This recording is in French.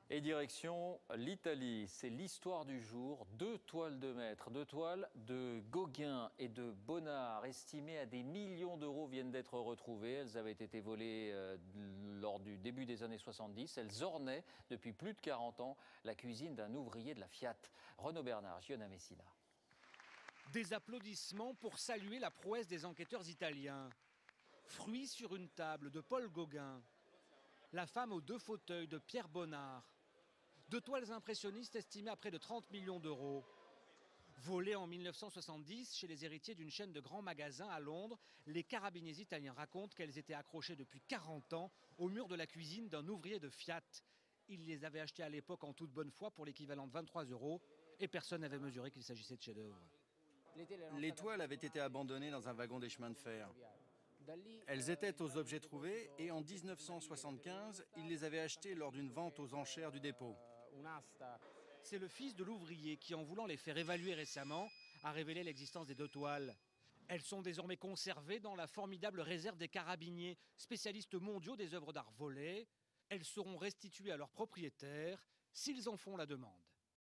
Et direction l'Italie, c'est l'histoire du jour. Deux toiles de maître, deux toiles de Gauguin et de Bonnard, estimées à des millions d'euros, viennent d'être retrouvées. Elles avaient été volées lors du début des années 70. Elles ornaient depuis plus de 40 ans la cuisine d'un ouvrier de la Fiat. Renaud Bernard, Giona Messina. Des applaudissements pour saluer la prouesse des enquêteurs italiens. Fruits sur une table de Paul Gauguin. La femme aux deux fauteuils de Pierre Bonnard. Deux toiles impressionnistes estimées à près de 30 millions d'euros. Volées en 1970 chez les héritiers d'une chaîne de grands magasins à Londres, les carabiniers italiens racontent qu'elles étaient accrochées depuis 40 ans au mur de la cuisine d'un ouvrier de Fiat. Ils les avaient achetées à l'époque en toute bonne foi pour l'équivalent de 23 € et personne n'avait mesuré qu'il s'agissait de chefs-d'œuvre. Les toiles avaient été abandonnées dans un wagon des chemins de fer. Elles étaient aux objets trouvés et en 1975, ils les avaient achetées lors d'une vente aux enchères du dépôt. C'est le fils de l'ouvrier qui, en voulant les faire évaluer récemment, a révélé l'existence des deux toiles. Elles sont désormais conservées dans la formidable réserve des carabiniers, spécialistes mondiaux des œuvres d'art volées. Elles seront restituées à leurs propriétaires s'ils en font la demande.